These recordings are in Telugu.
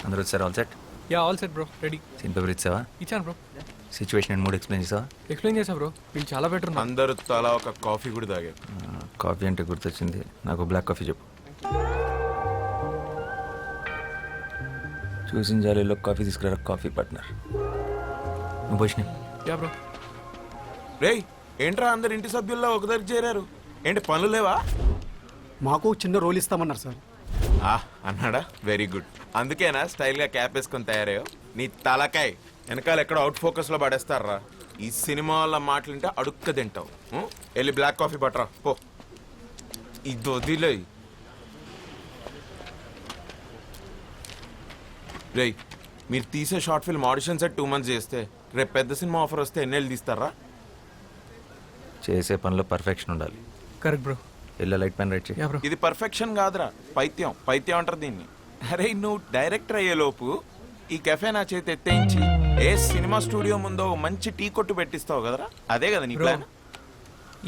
అందరూ వచ్చారు. All set? Yeah all set bro, ready. Scene paper ఇచ్చావా? ఇచ్చాను bro. Situation and mood explain చేసావా? ఎక్స్ప్లెయిన్ చేసా బ్రో, వీళ్ళు చాలా బెటర్ ఉన్నారు. అందరూ తలా ఒక కాఫీ కూడా తాగారు. కాఫీ అంటే గుర్తొచ్చింది, నాకు బ్లాక్ కాఫీ చెప్పు. చూసిన జాలీలో కాఫీ తీసుకురా కాఫీ పార్ట్నర్. నువ్వు పోషిన. Yeah bro. రేయ్ ఏంట్రా అందరు ఇంటి సభ్యుల్లో ఒక దగ్గర చేరారు, ఏంటి పనులు లేవా? మాకు చిన్న రోల్ ఇస్తామన్నారు సార్. అన్నాడా? Very good. అందుకేనా స్టైల్గా క్యాప్ వేసుకొని తయారయ్యో? నీ తలకాయ్ వెనకాల ఎక్కడ అవుట్ ఫోకస్లో పడేస్తారా? ఈ సినిమా వాళ్ళ మాటలుంటే అడుక్క తింటావు. వెళ్ళి బ్లాక్ కాఫీ పట్టరా పో. ఇది వదిలే. రేయ్ మీరు తీసే short film audition set 2 months చేస్తే రేపు పెద్ద సినిమా ఆఫర్ వస్తే ఎన్నేళ్ళు తీస్తారా? చేసే పనిలో పర్ఫెక్షన్ ఉండాలి. Correct bro. ఇలా లైట్ పెన్ రైట్ చేయి. Yeah bro. ఇది పర్ఫెక్షన్ కాదురా, పైత్యం. పైత్యం అంటారు దీన్ని. అరే నువ్వు డైరెక్టర్ అయ్యేలోపు ఈ కెఫే నా చేతి ఎత్తేయించి ఏ సినిమా స్టూడియో ముందో మంచి టీ కొట్టు పెట్టిస్తావు కదరా, అదే కదా నీ ప్లాన్?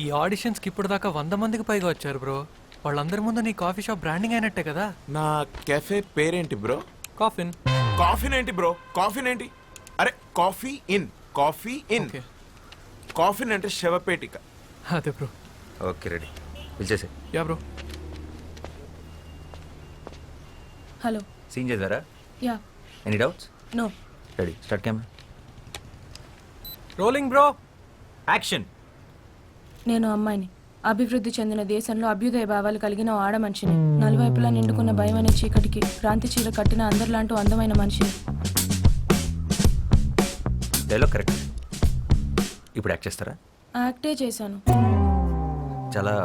ఈ ఆడిషన్స్కి ఇప్పుడు దాకా 100 మందికి పైగా వచ్చారు బ్రో. వాళ్ళందరి ముందు నీ కాఫీ షాప్ బ్రాండింగ్ అయినట్టే కదా. నా కెఫే పేరేంటి బ్రో? కాఫిన్. కాఫీన్ ఏంటి బ్రో? కాఫీన్ ఏంటి? అరే coffee in, coffee in. Okay. Coffin అంటే శవపేటిక. అదే బ్రో. ఓకే రెడీ, పిలిచేసే. Yeah bro. హలో. సీన్ చేద్దారా? Yeah. Any doubts? No. Ready, start camera. Rolling bro. Action. నేను అమ్మాయిని, అభివృద్ధి చెందిన దేశంలో అభ్యుదయ భావాలు కలిగిన ఓ ఆడ మనిషిని, నలువైపులా నిండుకున్న భయం అనే చీకటికి క్రాంతి చీర కట్టిన అందరిలాంటి అందమైన మనిషిని. Dialogue correct. ఇప్పుడు యాక్ట్ చేస్తారా? యాక్టే చేశాను. చాలా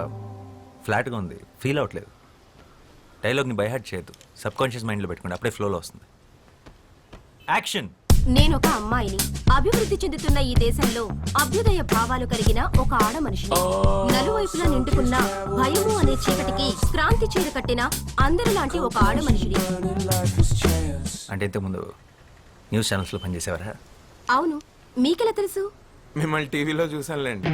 ఫ్లాట్గా ఉంది, ఫీల్ అవ్వట్లేదు. డైలాగ్ని బైహార్ట్ చేయొద్దు, సబ్ కాన్షియస్ మైండ్లో పెట్టుకోండి, అప్పుడే ఫ్లోలో వస్తుంది. యాక్షన్. నేను ఒక అమ్మాయిని, అభివృద్ధి చెందుతున్న ఈ దేశంలో అభ్యుదయ భావాలు కలిగిన ఒక ఆడ మనిషిని, నలువైపులా నిండుకున్న భయము అనే చీకటికి క్రాంతి చీర కట్టిన అందరిలాంటి ఒక ఆడ మనిషిని. అంటే ఇంతకుముందు న్యూస్ ఛానల్స్లో పనిచేసేవారా? అవును, మీకెలా తెలుసు? మిమ్మల్ని టీవీలో చూసానులేండి.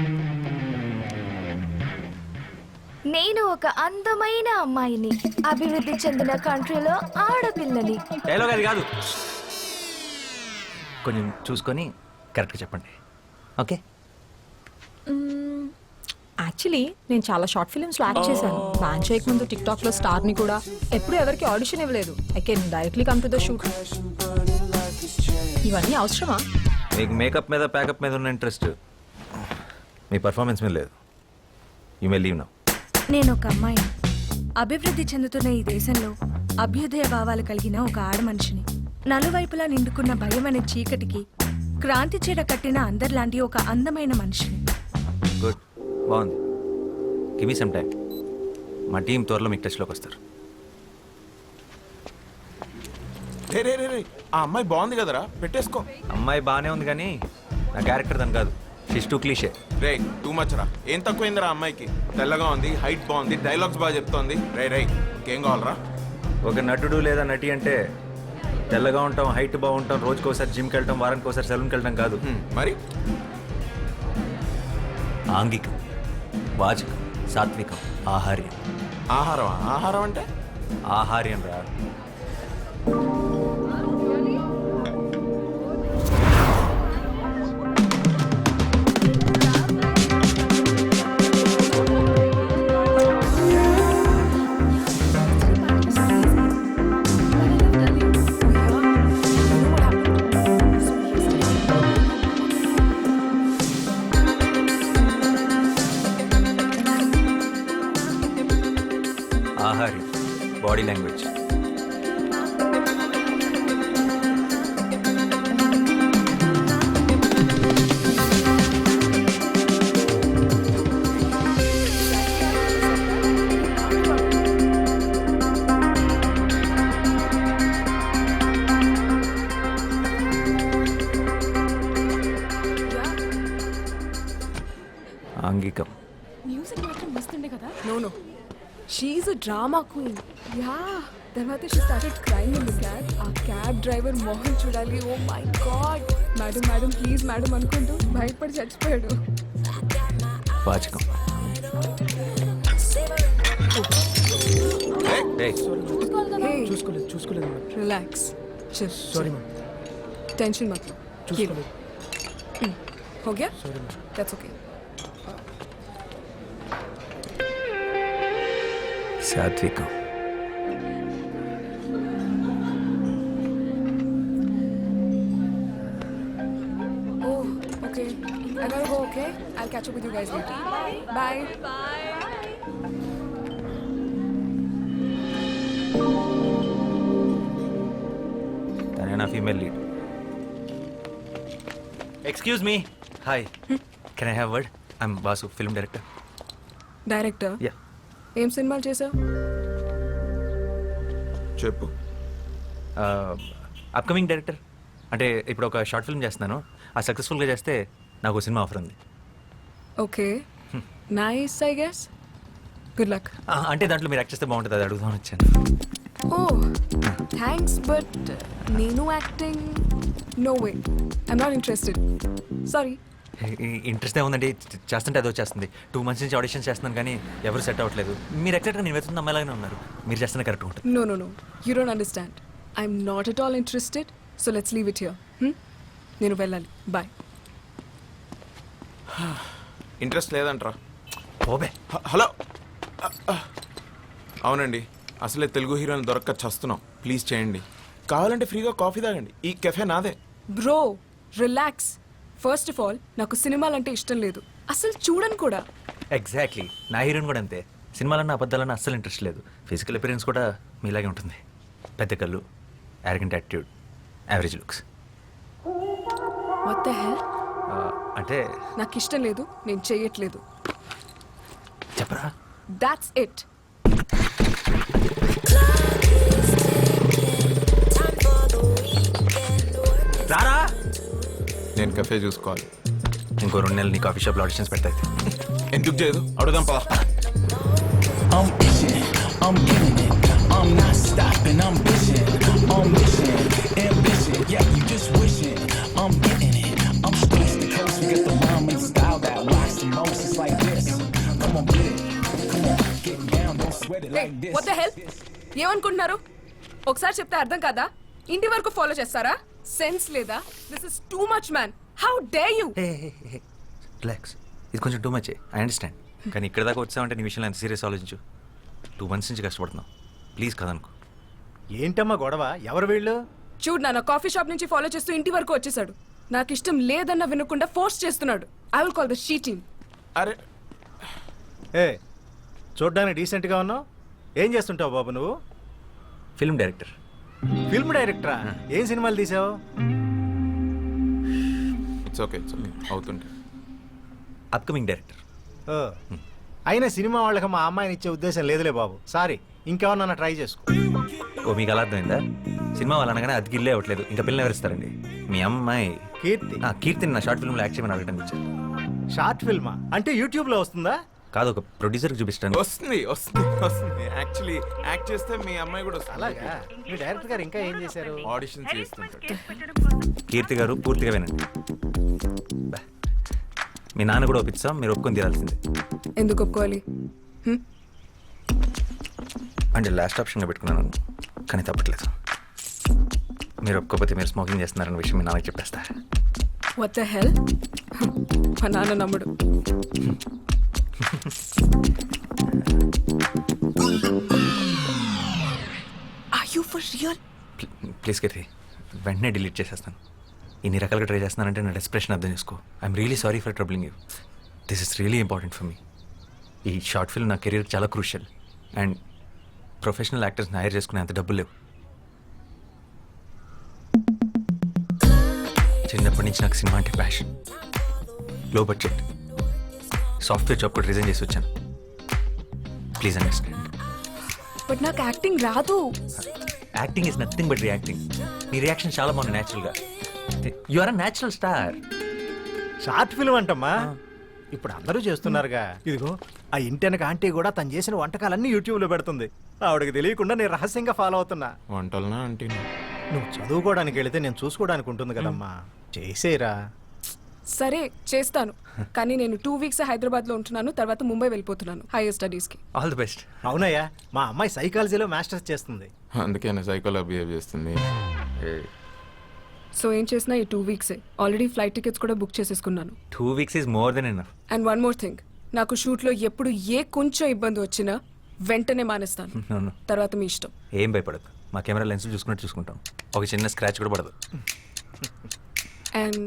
నేను ఒక అందమైన అమ్మాయిని, అభివృద్ధి చెందిన కంట్రీలో ఆడపిల్లని. డైలాగ్ అది కాదు, కొంచెం చూసుకొని కరెక్ట్గా చెప్పండి. ఓకే. యాక్చువల్లీ నేను చాలా షార్ట్ ఫిల్మ్స్లో యాక్ట్ చేశాను. బ్యాన్ చేయకముందు టిక్టాక్లో స్టార్ని కూడా. ఎప్పుడు ఎవరికి ఆడిషన్ ఇవ్వలేదు. I can directly come to the shoot. ఇవన్నీ అవసరమా? మీకు మేకప్ మీద ప్యాకప్ మీద ఉన్న ఇంట్రెస్ట్ మీ పర్ఫార్మెన్స్ మీద లేదు. You may leave now. నేను ఒక అమ్మాయిని, అభివృద్ధి చెందుతున్న ఈ దేశంలో అభ్యుదయ భావాలు కలిగిన ఒక ఆడ మనిషిని, నలువైపులా నిండుకున్న భయం అనే చీకటికి క్రాంతి చీర కట్టిన అందరిలాంటి ఒక అందమైన మనిషిని. గుడ్, బాగుంది. Give me some time. మా టీం త్వరలో మీకు టచ్లోకి వస్తారు. రే రే రే రే, ఆ అమ్మాయి బాగుంది కదరా, పెట్టేసుకో. అమ్మాయి బాగానే ఉంది కానీ నా క్యారెక్టర్ దాని కాదు. She's too cliche. రే టూ మచ్ రా. ఏం తక్కువైందిరా అమ్మాయికి? తెల్లగా ఉంది, హైట్ బాగుంది, డైలాగ్స్ బాగా చెప్తోంది. రే రే ఇంకేం కావాలరా? ఒక నటుడు లేదా నటి అంటే తెల్లగా ఉంటాం, హైట్ బాగుంటాం, రోజుకోసారి జిమ్కి వెళ్ళటం, వారానికి ఒకసారి సెలూన్కి వెళ్ళటం కాదు. మరి ఆంగికం, వాచకం, సాత్వికం, ఆహార్యం. ఆహారం? ఆహారం అంటే ఆహార్యం రా. ఆహార్యం, బాడీ లాంగ్వేజ్. ఆంగికం. మ్యూజిక్ మాత్రం మస్తుండే కదా. No she's a drama queen. Yeah. తర్వాత she started crime in the cab. ఆ క్యాబ్ డ్రైవర్ మోహన్ చూడాలి. Oh my God, madam madam please madam అనుకుంటూ భయపడి చచ్చిపోయాడు. వాచకం. చూసుకోలేదు. రిలాక్స్. चल సారీ మ్యామ్ टेंशन मत लो చూసుకోలేదు हो गया సారీ మ్యామ్ दैट्स ओके సాత్వికం. Oh, okay. I gotta go, okay? I'll catch up with you guys later. Bye. తనే నా female lead. Excuse me. Hi, can I have word? I'm boss, film director. Director yeah. ఏం సినిమాలు చేసావు? చెప్పు. Upcoming director. అంటే ఇప్పుడు ఒక షార్ట్ ఫిల్మ్ చేస్తున్నాను. ఆ సక్సెస్ఫుల్గా చేస్తే నాకు ఒక సినిమా ఆఫర్ ఉంది. Okay nice I guess good luck. అంటే దాంట్లో మీరు యాక్ట్ చేస్తే బాగుంటుంది, అది అడుగుదామని వచ్చాను. ఓ థ్యాంక్స్ బట్ నేను acting no way I'm not interested sorry. Interest ఏముందండి, చేస్తుంటే అదో చేస్తుంది. 2 months నుంచి ఆడిషన్ చేస్తున్నాను కానీ ఎవరు సెట్ అవ్వట్లేదు. మీరు ఎక్సెక్ట్గా నేను వెతున్న అమ్మాయిలాగానే ఉన్నారు. మీరు చేస్తున్న కరెక్ట్ ఉంటుంది. No no no you don't understand I'm not at all interested so let's leave it here. నేను వెళ్ళాలి బాయ్. ఇంట్రెస్ట్ లేదంట్రా. ఓబే. హలో. అవునండి, అసలే తెలుగు హీరోని దొరక్క చస్తున్నాం. ప్లీజ్ చేయండి. కావాలంటే ఫ్రీగా కాఫీ తాగండి. ఈ కెఫే నాదే. Bro relax. First of all నాకు సినిమాలంటే ఇష్టం లేదు, అసలు చూడను కూడా. ఎగ్జాక్ట్లీ, నా హీరోయిన్ కూడా అంతే. సినిమాలన్నా అబద్ధాలన్నా అస్సలు ఇంట్రెస్ట్ లేదు. ఫిజికల్ అపిరెన్స్ కూడా మీలాగే ఉంటుంది. పెద్ద కళ్ళు, arrogant attitude, average looks. What the హెల్? అంటే నాకు ఇష్టం లేదు, నేను చెయ్యట్లేదు. చెప్పరా? That's it. రారా. నేను కెఫే చూసుకోవాలి. ఇంకో 2 నెలలు నీ కాఫీ షాప్లో ఆడిషన్స్ పెడతాయి. ఎందుకు చేయదు? అడుగుదాం పద. I'm itching, I'm getting it, I'm not stopping, I'm bitching, I'm mission, ambition, yeah, you just wishing, I'm getting it, I'm coast to coast, we get the rhyme and style that rocks the most, it's like this, come on get it, come on, get down, don't sweat it like this. What the హెల్? ఏమనుకుంటున్నారు? ఒకసారి చెప్తే అర్థం కాదా? ఇంటి వరకు ఫాలో చేస్తారా? సెన్స్ లేదా? This is too much man. How dare you? Relax, ఇది కొంచెం టూ మచ్. I understand. కానీ ఇక్కడ దాకా వచ్చామంటే నీ విషయంలో ఎంత సీరియస్ ఆలోచించు. 2 months నుంచి కష్టపడుతున్నావు. ప్లీజ్ కదనుకో. ఏంటమ్మా గొడవ? ఎవరు వీళ్ళు? చూడు నాన్న, కాఫీ షాప్ నుంచి ఫాలో చేస్తూ ఇంటి వరకు వచ్చేసాడు. నాకు ఇష్టం లేదన్న వినకుండా ఫోర్స్ చేస్తున్నాడు. I will call the she team. అరే ఏ చూడ్డానికి డీసెంట్గా ఉన్నావు. ఏం చేస్తుంటావు బాబు నువ్వు? Film director. ఫిల్మ్ డైరెక్టరా? ఏం సినిమాలు తీసావు? ఇట్స్ ఓకే అవుతుంటే. Upcoming director. ఓ, అయినా సినిమా వాళ్ళకి మా అమ్మాయిని ఇచ్చే ఉద్దేశం లేదులే బాబు. సారీ, ఇంకేమన్నా ట్రై చేసుకో. ఓ, మీకు అలా అర్థమైందా? సినిమా వాళ్ళు అనగానే అది గిల్లే అవ్వట్లేదు. ఇంకా పిల్లలు ఎవరిస్తారండి? మీ అమ్మాయి కీర్తి. కీర్తిని నా షార్ట్ ఫిల్మ్లో యాక్ట్ చేయమని అడగడానికి వచ్చాను. షార్ట్ ఫిల్మా? అంటే యూట్యూబ్లో వస్తుందా? కాదు, ఒక ప్రొడ్యూసర్కి చూపిస్తాను. వస్తుంది. యాక్చువల్లీ యాక్ట్ చేస్తే మీ అమ్మాయి కూడా వస్తుంది. అలాగా? మీ డైరెక్టర్ గారు ఇంకా ఏం చేశారు? ఆడిషన్స్ చేస్తుంటాడు. కీర్తి గారు పూర్తిగా వినండి. బా. మీ నాన్న కూడా ఒప్పిస్తాం, మీరు ఒప్పుకొని తీరాల్సిందే. ఎందుకు ఒప్పుకోవాలి? అంటే లాస్ట్ ఆప్షన్గా పెట్టుకున్నాను, కానీ తప్పట్లేదు. మీరు ఒప్పుకోకపోతే మీరు స్మోకింగ్ చేస్తున్నారన్న విషయం మీ నాన్నకి చెప్పేస్తా. What the hell? మా నాన్న నమ్ముడు. Are you for real? Please Keerthi, వెంటనే డిలీట్ చేసేస్తాను. ఇన్ని రకాలుగా ట్రై చేస్తున్నానంటే నా డెస్ప్రెషన్ అర్థం చేసుకో. I'm really sorry for troubling you. This is really important for me. ఈ షార్ట్ ఫిల్మ్ నా కెరీర్ చాలా క్రూషియల్. అండ్ ప్రొఫెషనల్ యాక్టర్స్ని హైర్ చేసుకునే అంత డబ్బులు లేవు. చిన్నప్పటి నుంచి నాకు సినిమా అంటే passion. Low budget software job కూడా రిజైన్ చేసి వచ్చాను. Please understand. బట్ నాకు యాక్టింగ్ రాదు. Acting is nothing but reacting. నీ రియాక్షన్ చాలా బాగుంది న్యాచురల్గా. You are a natural star. Short film అంటమ్మా, ఇప్పుడు అందరూ చేస్తున్నారుగా. ఇదిగో ఆ ఇంటెనక ఆంటీ కూడా తను చేసిన వంటకాలన్నీ యూట్యూబ్లో పెడుతుంది. ఆవిడకి తెలియకుండా నేను రహస్యంగా ఫాలో అవుతున్నా. వంటలనా అంటే నువ్వు చదువుకోవడానికి వెళితే నేను చూసుకోవడానికి ఉంటుంది కదమ్మా. చేసేరా. సరే చేస్తాను, కానీ నేను 2 weeks హైదరాబాద్ లో ఉంటున్నాను. తర్వాత ముంబై వెళ్ళిపోతున్నాను హైయర్ స్టడీస్ కి. All the best. అవునయ్యా, మా అమ్మాయి సైకాలజీలో మాస్టర్స్ చేస్తుంది. అందుకే సైకోలో బిహేవ్ చేస్తుంది. సో ఏం చేసినా ఈ 2 వీక్సే ఆల్రెడీ ఫ్లైట్ టికెట్స్ కూడా బుక్ చేసేసుకున్నాను 2 weeks is more than enough. And one more thing, నాకు షూట్లో ఎప్పుడు ఏ కొంచెం ఇబ్బంది వచ్చినా వెంటనే మానేస్తాను. నన్ను తర్వాత మీ ఇష్టం. ఏం భయపడదు, మా కెమెరా లెన్స్ చూసుకున్నట్టు చూసుకుంటాం. ఒక చిన్న స్క్రాచ్ కూడా పడదు. అండ్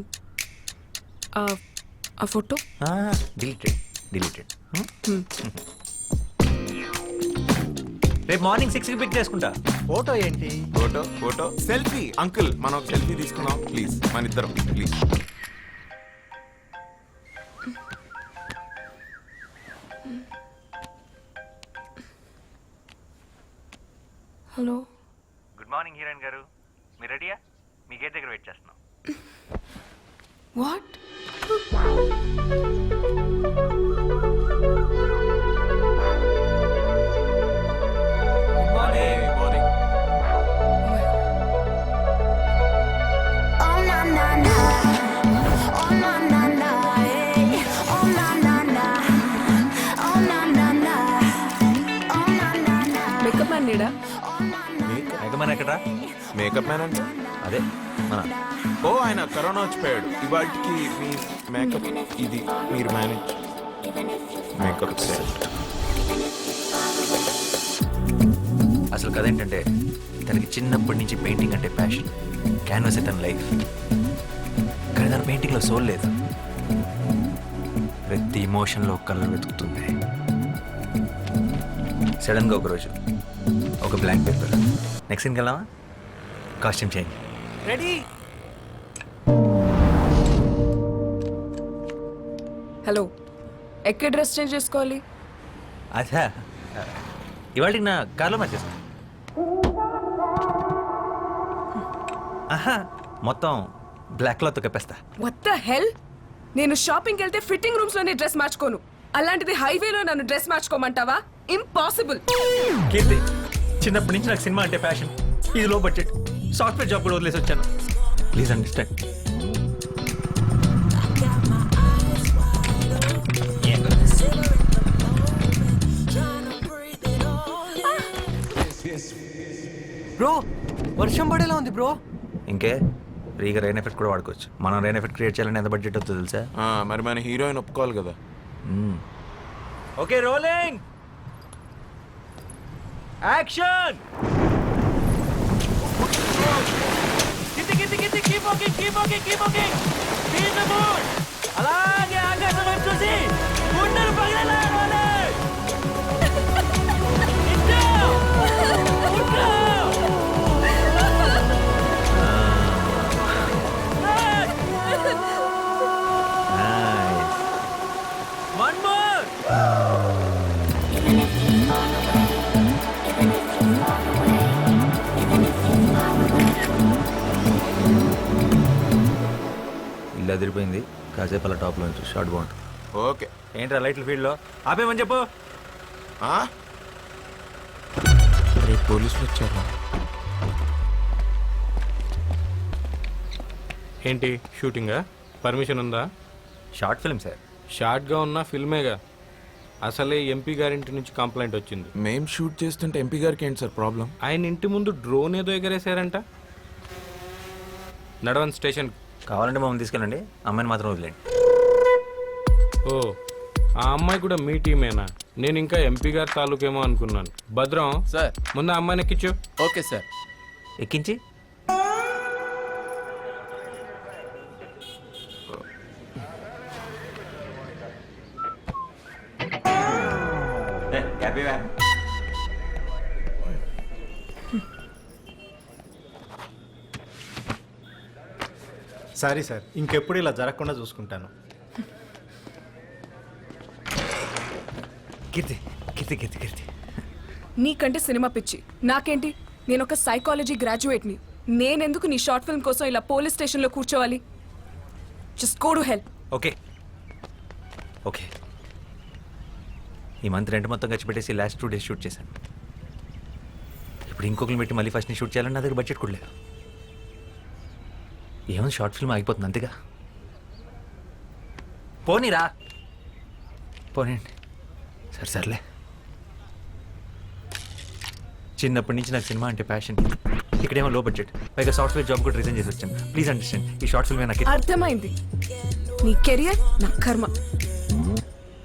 ఆ ఫోటో డిలీటెడ్. రేపు మార్నింగ్ 6కి పిక్ చేసుకుంటా. ఫోటో ఏంటి? Photo selfie. అంకుల్ మనం ఒక సెల్ఫీ తీసుకుందాం ప్లీజ్, మన ఇద్దరం please. Hello, good morning heroine గారు, మీరు రెడీయా? మీ గేట్ దగ్గర వెయిట్ చేస్తున్నాం. వాట్? మేకప్ మ్యాన్ లేడా? ఎగమని ఎక్కడా? మేకప్ మ్యాన్ అంటే అదే మన ఓ ఆయన కరోనా వచ్చిపోయాడు. ఇవాటికి మీ మేకప్ ఇది మీరు మేనేజ్ మేకప్ సెట్. అసలు కథ ఏంటంటే తనకి చిన్నప్పటి నుంచి పెయింటింగ్ అంటే ప్యాషన్. క్యాన్వాస్ తన లైఫ్. కానీ తన పెయింటింగ్లో సోల్ లేదు. ప్రతి ఇమోషన్లో కలర్ వెతుకుతుంది. సడన్గా ఒకరోజు ఒక బ్లాంక్ పేపర్. నెక్స్ట్ సీన్కి వెళ్దామా? Costume change. రెడీ? హలో, ఎక్కడ డ్రెస్ చేంజ్ చేసుకోవాలి? అదా ఇవాళ నా కార్లో మార్చేస్తాను. ఆహా, మొత్తం బ్లాక్ క్లాత్ కప్పేస్తా. What the hell? నేను షాపింగ్కి వెళ్తే ఫిట్టింగ్ రూమ్స్ లోనే డ్రెస్ మార్చుకోను. అలాంటిది హైవేలో నన్ను డ్రెస్ మార్చుకోమంటావా? ఇంపాసిబుల్. కీర్తి, చిన్నప్పటి నుంచి నాకు సినిమా అంటే ప్యాషన్. ఇది లో బడ్జెట్ సాఫ్ట్వేర్ జాబ్ కూడా వదిలేసి వచ్చాను. Please understand. బ్రో, వర్షం పడేలా ఉంది బ్రో. ఇంకే ఫ్రీగా రెయిన్ ఎఫెక్ట్ కూడా వాడుకోవచ్చు. మనం రెయిన్ ఎఫెక్ట్ క్రియేట్ చేయాలని ఎంత బడ్జెట్ అవుతుందో తెలుసా? మరి మన హీరోయిన్ ఒప్పుకోవాలి కదా. Okay, rolling action. అలాగే ఆకాశం వైపు చూసి గుండెలు పగిలేలా. One more. ఇల్లు అదిరిపోయింది. కాసేపు అలా టాప్లో నుంచి షార్ట్ బాగుంటుంది. ఓకే. ఏంట్రా లైట్ల ఫీల్డ్లో ఆపేమని చెప్పు. రేపు పోలీసులు వచ్చారా? ఏంటి షూటింగా? పర్మిషన్ ఉందా? Short film sir. షార్ట్గా ఉన్న ఫిల్మేగా. అసలే ఎంపీ గారింటి నుంచి కంప్లైంట్ వచ్చింది. మేం షూట్ చేస్తుంటే ఎంపీ గారికి ఏంటి సార్ ప్రాబ్లం? ఆయన ఇంటి ముందు డ్రోన్ ఏదో ఎగరేశారంట. నడవన్ స్టేషన్. కావాలంటే మమ్మల్ని తీసుకెళ్ళండి, అమ్మాయిని మాత్రం వదిలేండి. ఓ, ఆ అమ్మాయి కూడా మీ టీమేనా? నేను ఇంకా ఎంపీ గారి తాలూకేమో అనుకున్నాను. భద్రం సార్, ముందు ఆ అమ్మాయిని ఎక్కించు. Okay sir. ఎక్కించి సారీ సార్, ఇంకెప్పుడు ఇలా జరగకుండా చూసుకుంటాను. కీర్తి కీర్తి కీర్తి కీర్తి నీకంటే సినిమా పిచ్చి. నాకేంటి? నేను ఒక సైకాలజీ గ్రాడ్యుయేట్ని. నేనెందుకు నీ షార్ట్ ఫిల్మ్ కోసం ఇలా పోలీస్ స్టేషన్లో కూర్చోవాలి? Just go to help. Okay okay. ఈ మంత్ రెంట్ మొత్తం ఖర్చు పెట్టేసి లాస్ట్ 2 days షూట్ చేశాను. ఇప్పుడు ఇంకొకరిని పెట్టి మళ్ళీ ఫస్ట్ ని షూట్ చేయాలని నా దగ్గర బడ్జెట్ కూడా లేదు. ఏముంది, షార్ట్ ఫిల్మ్ ఆగిపోతుంది అంతేగా. పోనీరా, పోనీండి. సర్లే, చిన్నప్పటి నుంచి నాకు సినిమా అంటే ప్యాషన్. ఇక్కడేమో లో బడ్జెట్, పైగా సాఫ్ట్వేర్ జాబ్ కూడా రిజైన్ చేసి వచ్చాను. ప్లీజ్ అండర్స్టాండ్, ఈ షార్ట్ ఫిల్మ్ నాకు అర్థమైంది. నీ కెరియర్ నా కర్మ.